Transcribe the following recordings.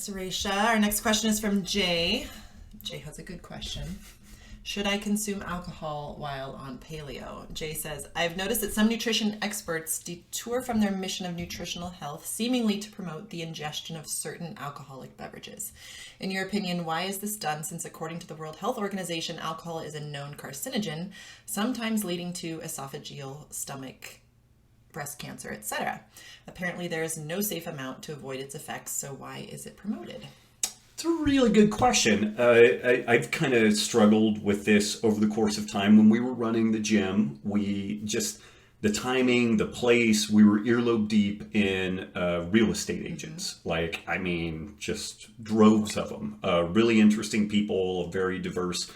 Thanks, Arisha. Our next question is from Jay. Jay has a good question. Should I consume alcohol while on paleo? Jay says, I've noticed that some nutrition experts detour from their mission of nutritional health, seemingly to promote the ingestion of certain alcoholic beverages. In your opinion, why is this done, since according to the World Health Organization, alcohol is a known carcinogen, sometimes leading to esophageal, stomach, breast cancer, etc.? Apparently there is no safe amount to avoid its effects, so why is it promoted? It's a really good question. I've kind of struggled with this over the course of time. When we were running the gym, the timing, the place, we were earlobe deep in real estate agents. Just droves of them. Really interesting people, a very diverse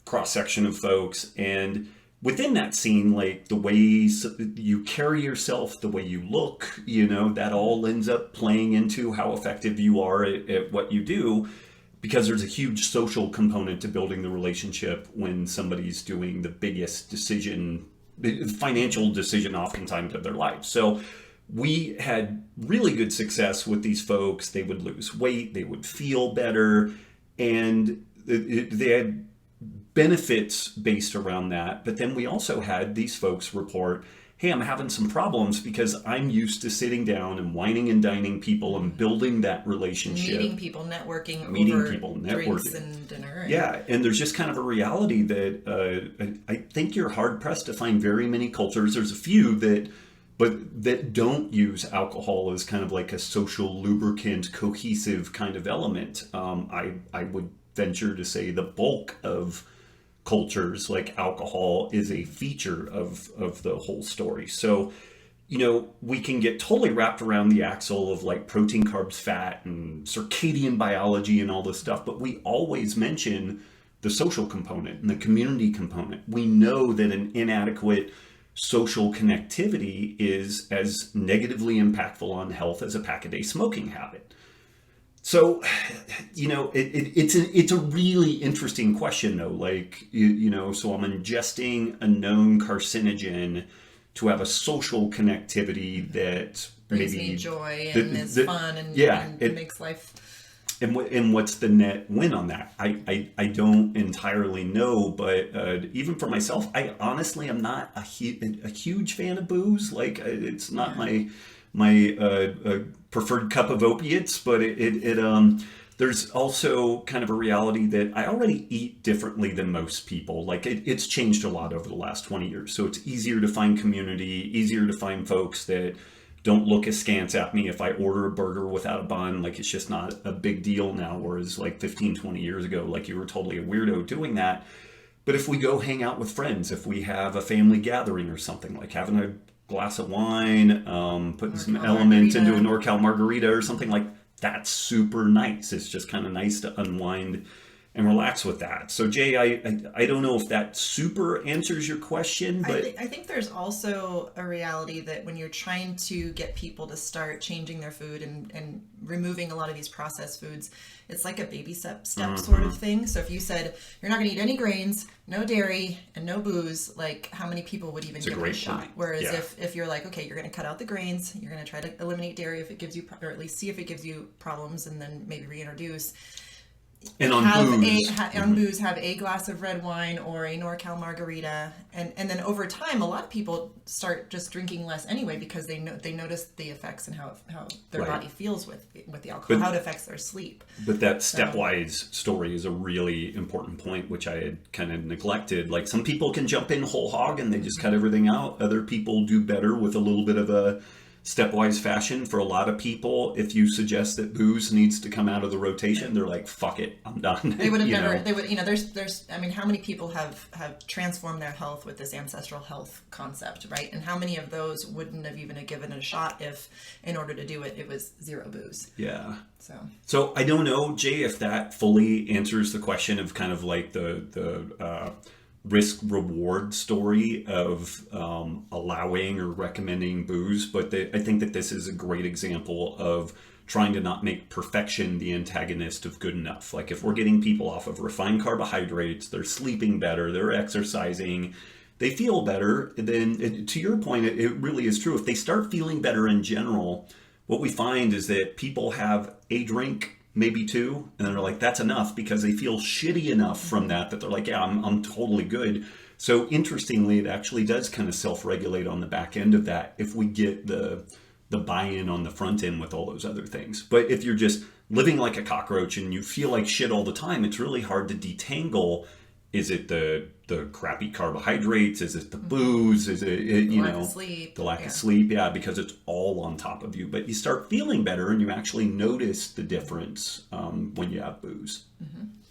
cross-section of folks. And within that scene, like the ways you carry yourself, the way you look, that all ends up playing into how effective you are at what you do, because there's a huge social component to building the relationship when somebody's doing the biggest financial decision oftentimes of their life. So we had really good success with these folks. They would lose weight, they would feel better, and they had benefits based around that. But then we also had these folks report, hey, I'm having some problems because I'm used to sitting down and wining and dining people and building that relationship. Meeting people, networking, drinks and dinner. Yeah, and there's just kind of a reality that I think you're hard-pressed to find very many cultures. There's a few that don't use alcohol as kind of like a social lubricant, cohesive kind of element. I would venture to say the bulk of cultures, like alcohol, is a feature of the whole story. So, we can get totally wrapped around the axle of like protein, carbs, fat, and circadian biology and all this stuff, but we always mention the social component and the community component. We know that an inadequate social connectivity is as negatively impactful on health as a pack-a-day smoking habit. So, it's a really interesting question, though. So I'm ingesting a known carcinogen to have a social connectivity that brings me joy and is fun and makes life. And what's the net win on that? I don't entirely know, but even for myself, I honestly am not a huge fan of booze. It's not my preferred cup of opiates, but there's also kind of a reality that I already eat differently than most people. It's changed a lot over the last 20 years. So it's easier to find community, easier to find folks that don't look askance at me if I order a burger without a bun. It's just not a big deal now, whereas 15, 20 years ago, you were totally a weirdo doing that. But if we go hang out with friends, if we have a family gathering or something, like having a glass of wine, putting some elements into a NorCal margarita or something, that's super nice. It's just kind of nice to unwind and relax with that. So Jay, I don't know if that super answers your question, but I think there's also a reality that when you're trying to get people to start changing their food and removing a lot of these processed foods, it's like a baby step sort of thing. So if you said you're not going to eat any grains, no dairy, and no booze, how many people would even give it a shot? Whereas if you're like, okay, you're going to cut out the grains, you're going to try to eliminate dairy if it gives you, or at least see if it gives you problems, and then maybe reintroduce. And on booze, have a glass of red wine or a NorCal margarita, and then over time, a lot of people start just drinking less anyway because they notice the effects and how their body feels with the alcohol, how it affects their sleep. But that stepwise story is a really important point, which I had kind of neglected. Some people can jump in whole hog and they just cut everything out. Other people do better with a little bit of a stepwise fashion. For a lot of people, if you suggest that booze needs to come out of the rotation, they're like, fuck it, I'm done. They would have never, they would, there's, how many people have transformed their health with this ancestral health concept, right? And how many of those wouldn't have even given it a shot if, in order to do it, it was zero booze? Yeah. So I don't know, Jay, if that fully answers the question of kind of the risk-reward story of allowing or recommending booze, but I think that this is a great example of trying to not make perfection the antagonist of good enough. If we're getting people off of refined carbohydrates, they're sleeping better, they're exercising, they feel better, then to your point, it really is true. If they start feeling better in general, what we find is that people have a drink maybe 2, and then they're like, that's enough, because they feel shitty enough from that they're like, yeah, I'm totally good. So interestingly, it actually does kind of self-regulate on the back end of that if we get the buy-in on the front end with all those other things. But if you're just living like a cockroach and you feel like shit all the time, it's really hard to detangle. Is it the crappy carbohydrates? Is it the booze? Is it you know, the lack of sleep? Yeah, because it's all on top of you. But you start feeling better and you actually notice the difference when you have booze. Mm-hmm.